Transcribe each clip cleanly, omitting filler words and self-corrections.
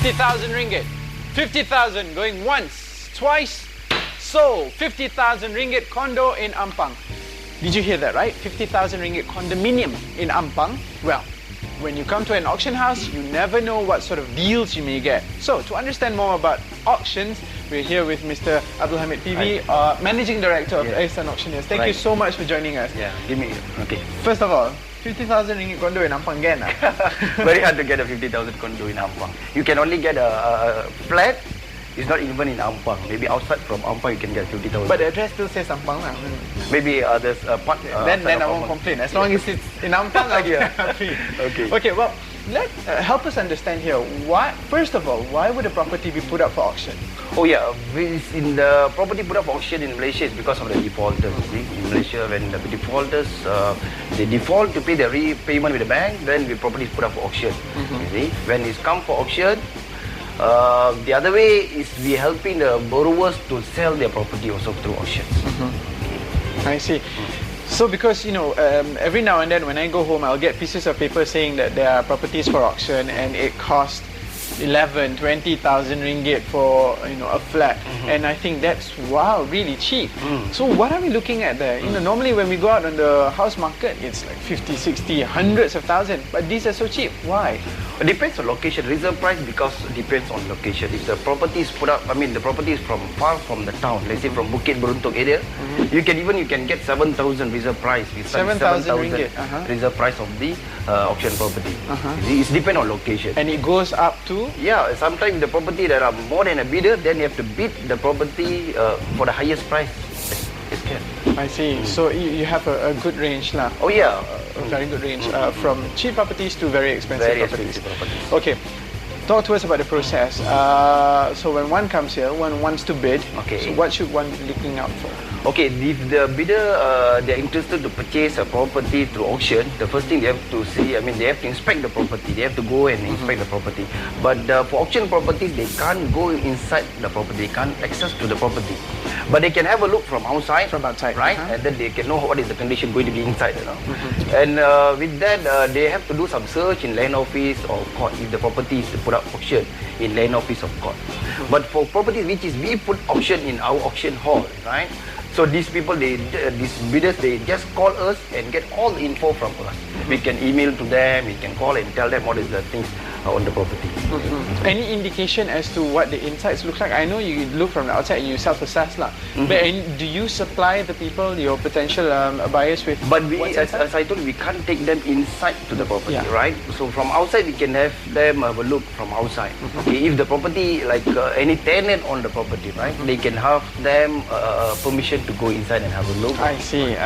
50,000 ringgit. 50,000 going once, twice, sold. 50,000 ringgit condo in Ampang. Did you hear that, right? 50,000 ringgit condominium in Ampang. Well, when you come to an auction house, you never know what sort of deals you may get. So, to understand more about auctions, we're here with Mr. Abdul Hamid PV, Managing Director of Ihsan Auctioneers. Thank you so much for joining us. Yeah, give me, okay. First of all, 50,000 ringgit condo in Ampang again. Very hard to get a 50,000 condo in Ampang. You can only get a flat. It's not even in Ampang. Maybe outside from Ampang you can get 50,000. But the address still says Ampang. Maybe there's a part. Then I won't complain. As long as it's in Ampang, I'll be happy. Okay. Okay. Well, let help us understand here. Why? First of all, why would a property be put up for auction? Oh yeah, in the property put up for auction in Malaysia is because of the defaulters. In Malaysia, when the defaulters they default to pay the repayment with the bank, then the property is put up for auction. You see, when it's come for auction. The other way is we helping the borrowers to sell their property also through auctions. I see. So because, you know, every now and then when I go home, I'll get pieces of paper saying that there are properties for auction and it costs 11, 20,000 ringgit for, you know, a flat. And I think that's, wow, really cheap. So what are we looking at there? You know, normally when we go out on the house market, it's like 50, 60, hundreds of thousands. But these are so cheap. Why? It depends on location. Reserve price because it depends on location. If the property is put up, I mean the property is from far from the town, let's say from Bukit Beruntung area, you can get 7,000 reserve price. 7,000 ringgit. Reserve price of the auction property. It depends on location. And it goes up to? Yeah, sometimes the property there are more than a bidder, then you have to bid the property for the highest price. I see. So you have a good range lah. Oh yeah. A very good range from cheap properties to very expensive properties. Properties. Okay. Talk to us about the process. So when one comes here, one wants to bid. Okay. So what should one be looking out for? Okay, if the bidder they're interested to purchase a property through auction, the first thing they have to see, I mean, they have to inspect the property. They have to go and inspect the property. But for auction properties, they can't go inside the property. They can't access to the property. But they can have a look from outside. From outside, right? And then they can know what is the condition going to be inside. You know? And with that, they have to do some search in land office or court if the property is put up auction in land office or court. But for properties which is we put auction in our auction hall, right? So these people, these bidders, they just call us and get all the info from us. We can email to them, we can call and tell them what is the things on the property. Any indication as to what the insides look like? I know you look from the outside and you self-assess lah. But do you supply the people, your potential buyers with? But we, as I told you, we can't take them inside to the property, right? So from outside, we can have them have a look from outside. Okay, if the property, like any tenant on the property, right? They can have them permission to go inside and have a look. I see.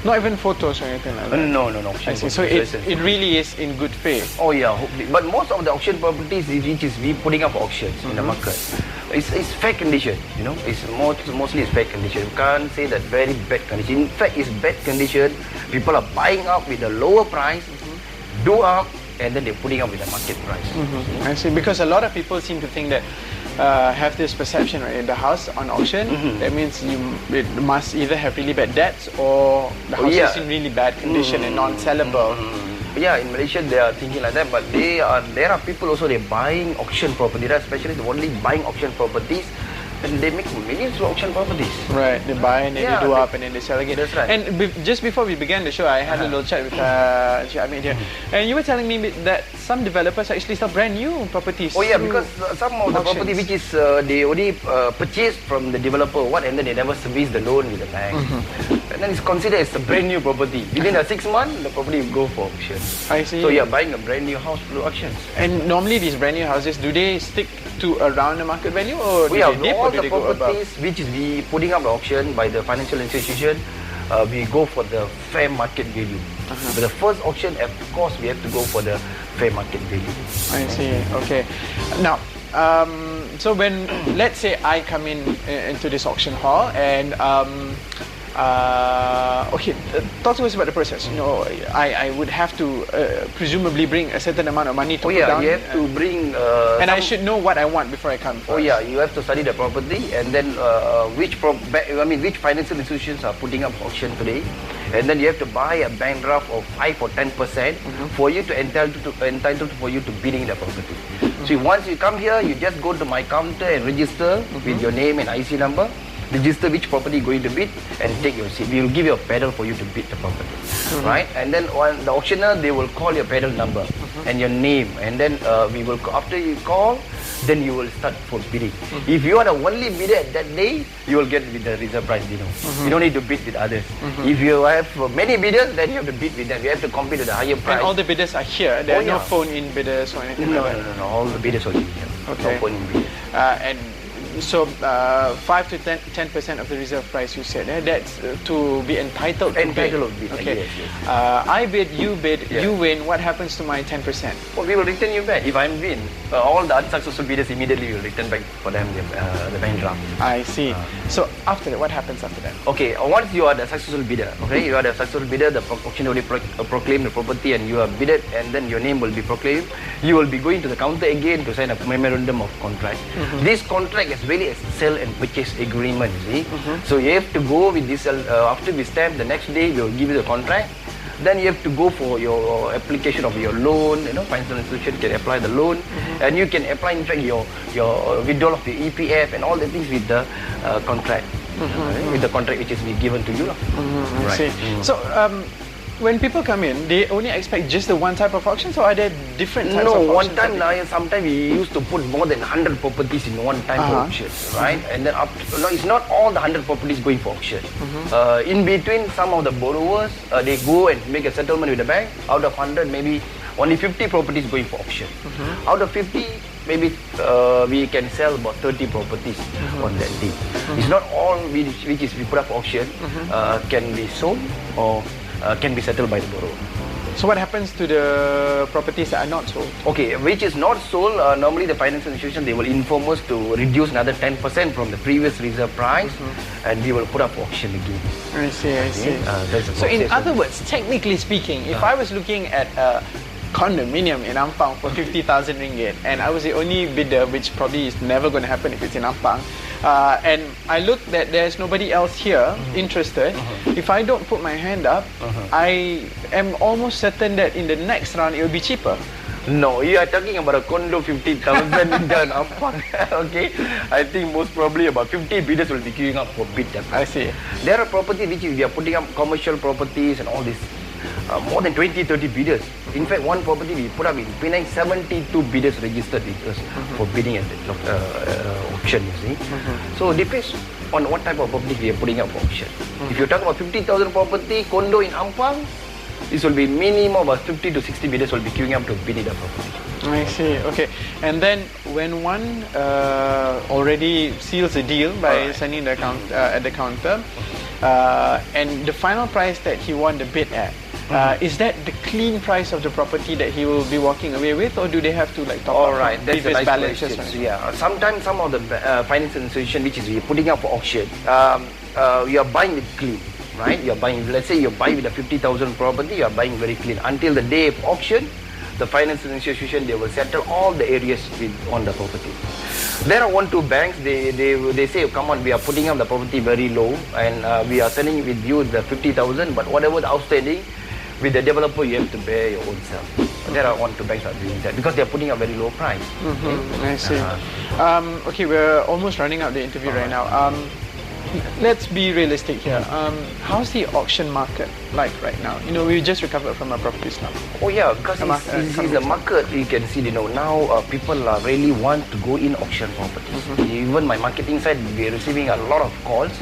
Not even photos or anything like that. No. I see. So it really is in good faith. Oh yeah, hopefully. But most of the auction properties which is we putting up for auctions in the market, it's fair condition. You know, it's mostly it's fair condition. You can't say that very bad condition. In fact, it's bad condition. People are buying up with a lower price, do up, and then they're putting up with the market price. I see. Because a lot of people seem to think that. Have this perception, right? The house on auction, that means it must either have really bad debts or the house is in really bad condition and non-sellable. Yeah, in Malaysia they are thinking like that, but there are people also they're buying auction property, especially the only buying auction properties. And they make millions of auction properties. Right, they buy and then they do up and then they sell again. That's right. And just before we began the show, I had a little chat with Hamid here. And you were telling me that some developers actually sell brand new properties. Oh yeah, because some of the property which is they already purchased from the developer, and then they never service the loan with the bank. And then it's considered as a brand new property. Within 6 months, the property will go for auction. I see. So you're buying a brand new house through auctions. And normally these brand new houses, do they stick to around the market value or do they dip or do they go above? Which is we putting up the auction by the financial institution, we go for the fair market value. But the first auction, of course, we have to go for the fair market value. I see. Okay. Now, so when let's say I come into this auction hall and okay, talk to us about the process. You know, I would have to presumably bring a certain amount of money to put down. You have to bring. And I should know what I want before I come. Oh yeah, you have to study the property and then which financial institutions are putting up auction today. and then you have to buy a bank draft of 5 or 10% for you to entitled for you to bidding the property. So once you come here, you just go to my counter and register with your name and IC number. Register which property you're going to bid and take your seat. We will give you a pedal for you to bid the property, right? And then on the auctioneer, they will call your pedal number and your name, and then we will after you call, then you will start for bidding. If you are the only bidder at that day, you will get with the reserve price. You don't need to bid with others. If you have many bidders, then you have to bid with them. You have to compete with the higher price. And all the bidders are here. There are no phone-in bidders or anything. No. All the bidders are here. Okay. No phone-in bidders. And so 5 to 10% of the reserve price you said, that's to be entitled to bid. Okay. Yes. I bid, you bid, you win. What happens to my 10%? Well, we will return you back. If I win, all the unsuccessful bidders immediately will return back for them the bank draft. I see. So after that, what happens after that? Okay, once you are the successful bidder, you are the successful bidder, the auction will proclaim the property and you are bidded, and then your name will be proclaimed. You will be going to the counter again to sign a memorandum of contract. This contract is really a sell and purchase agreement, you see. So you have to go with this, after we stamp, the next day we will give you the contract. Then you have to go for your application of your loan, financial institution can apply the loan, and you can apply in fact your withdrawal of the EPF and all the things with the contract, with the contract which is be given to you. I see. So when people come in, they only expect just the one type of auctions, or are there different types of auctions? No, one time sometimes we used to put more than 100 properties in one time for auction, right? And then it's not all the 100 properties going for auction. In between, some of the borrowers, they go and make a settlement with the bank. Out of 100, maybe only 50 properties going for auction. Out of 50, maybe we can sell about 30 properties on that day. It's not all which is we put up for auction can be sold or can be settled by the borrower. So what happens to the properties that are not sold? Okay, which is not sold, normally the financial institution, they will inform us to reduce another 10% from the previous reserve price, and we will put up auction again. I see. So in other words, technically speaking, if I was looking at a condominium in Ampang for 50,000 ringgit, and I was the only bidder, which probably is never going to happen if it's in Ampang, and I look that there's nobody else here interested, if I don't put my hand up, I am almost certain that in the next round it will be cheaper. No, you are talking about a condo 50,000 in Ampang. Okay, I think most probably about 50 bidders will be queuing up for bid. I see. There are properties which we are putting up, commercial properties and all this. More than 20-30 bidders. In fact, one property we put up in Penang, 72 bidders registered with us for bidding at the auction, you see. So it depends on what type of property we are putting up for auction. If you talk about 50,000 property, condo in Ampang, this will be minimum about 50 to 60 bidders will be queuing up to bid in the property. I see. Okay. And then when one already seals a deal by signing the account at the counter, and the final price that he won the bid at, is that the clean price of the property that he will be walking away with, or do they have to like top up that's a nice balances? Yeah. Sometimes some of the financial institution which is we putting up for auction, we are buying it clean, right? You are buying. Let's say you buy with a 50,000 property, you are buying very clean until the day of auction. The financial institution, they will settle all the areas on the property. There are 1-2 banks, they say, come on, we are putting up the property very low and we are selling with you the 50,000, but whatever the outstanding, with the developer, you have to bear your own self. There are 1-2 banks that are doing that because they are putting a very low price. I see. Okay, we're almost running out the interview right now. Let's be realistic here. How's the auction market like right now? We just recovered from a property slump. Oh yeah, because it's the market, you can see, now people really want to go in auction properties. Even my marketing side, we are receiving a lot of calls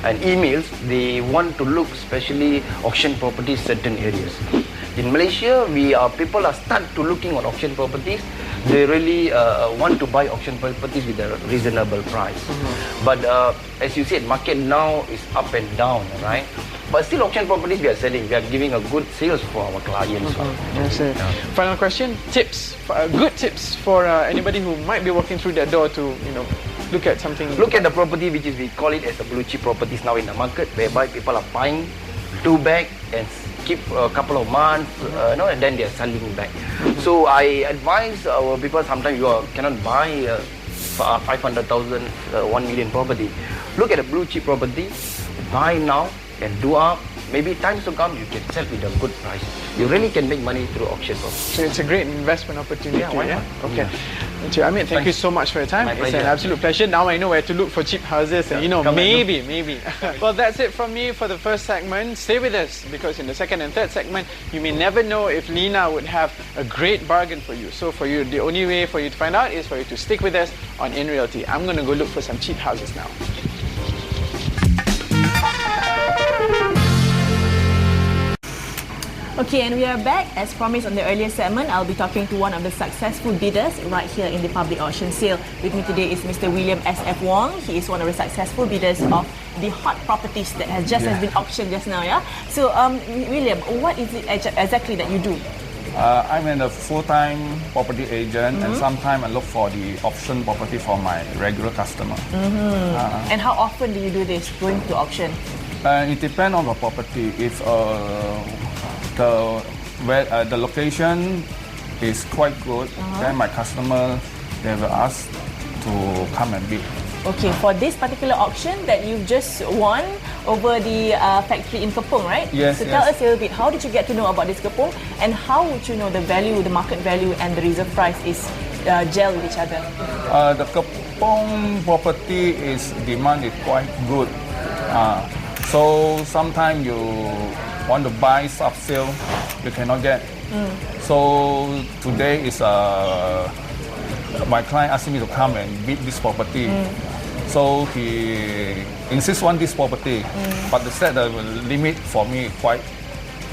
and emails. They want to look especially auction properties certain areas. In Malaysia, people are start to looking on auction properties. They really want to buy auction properties with a reasonable price. But as you said, market now is up and down, right? But still auction properties we are selling. We are giving a good sales for our clients. I see. Final question, tips, good tips for anybody who might be walking through that door to, look at something. Look at the property which is, we call it as the blue chip properties now in the market, whereby people are buying 2 bags and keep a couple of months, and then they are selling back. So I advise our people, sometimes you cannot buy 500,000, 1 million property. Look at a blue chip property, buy now and do up, maybe times to come you can sell with a good price. You really can make money through auction property. So it's a great investment opportunity. Yeah, why not? Okay. Hamid, thank you so much for your time. My it's pleasure. an absolute pleasure. Now I know where to look for cheap houses, and maybe. Well, that's it from me for the first segment. Stay with us, because in the second and third segment, you may never know if Lina would have a great bargain for you. So for you, the only way for you to find out is for you to stick with us on In Realty. I'm going to go look for some cheap houses now. Okay, and we are back. As promised on the earlier segment, I'll be talking to one of the successful bidders right here in the public auction sale. With me today is Mr. William S.F. Wong. He is one of the successful bidders of the hot properties that has been auctioned just now, yeah? So, William, what is it exactly that you do? I'm a full-time property agent, and sometimes I look for the auction property for my regular customer. And how often do you do this, going to auction? It depends on the property. If the location is quite good, then my customer, they will ask to come and bid. Okay, for this particular auction that you've just won over the factory in Kepong, right? Yes. So tell us a little bit, how did you get to know about this Kepong, and how would you know the value, the market value, and the reserve price is gel with each other? The Kepong property demand is quite good. So sometimes you want to buy sub-sale, you cannot get. So today is my client asked me to come and bid this property. So he insists on this property, but they said the limit for me quite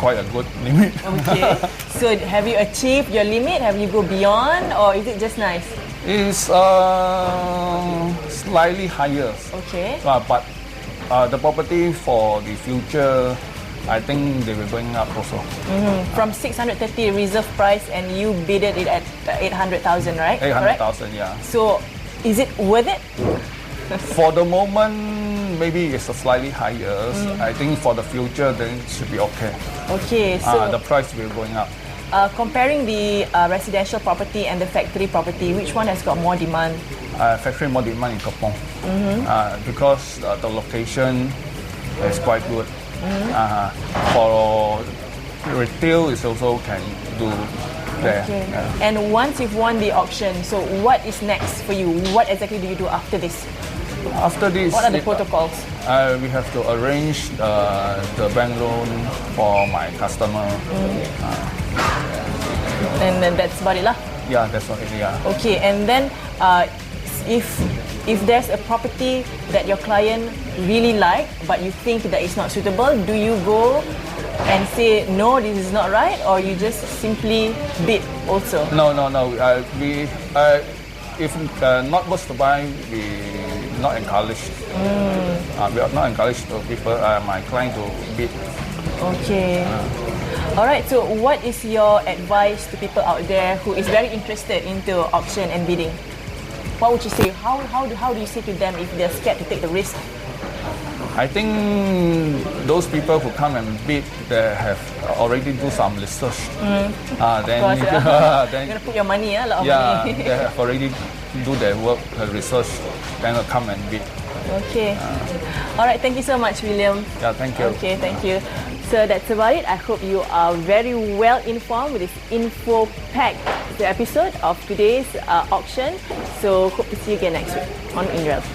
a good limit. Okay. So have you achieved your limit? Have you go beyond, or is it just nice? It's slightly higher. Okay. But the property for the future, I think they will going up also. From 630 reserve price, and you bidded it at 800,000, right? 800,000, yeah. So, is it worth it? For the moment, maybe it's slightly higher. I think for the future, then it should be okay. Okay, so the price will going up. comparing the residential property and the factory property, which one has got more demand? Factory more demand in Kepong because the location is quite good. For retail, is also can do there. Okay. And once you've won the auction, so what is next for you? What exactly do you do after this? After this, what are the protocols? We have to arrange the bank loan for my customer. And then that's about it lah. Yeah, that's what it is. Yeah. Okay, and then if there's a property that your client really like but you think that it's not suitable, do you go and say no, this is not right, or you just simply bid also? No. We if not worth to buy, we not encourage. We are not encouraged to people, my client to bid. Okay. All right. So, what is your advice to people out there who is very interested into auction and bidding? What would you say? How do you say to them if they're scared to take the risk? I think those people who come and bid, they have already do some research. Then course, then you're gonna put your money, a lot of money. they have already do their work, research, then come and bid. Okay. All right. Thank you so much, William. Yeah, thank you. Okay, thank you. So that's about it. I hope you are very well informed with this info-packed episode of today's auction. So hope to see you again next week on In Realty.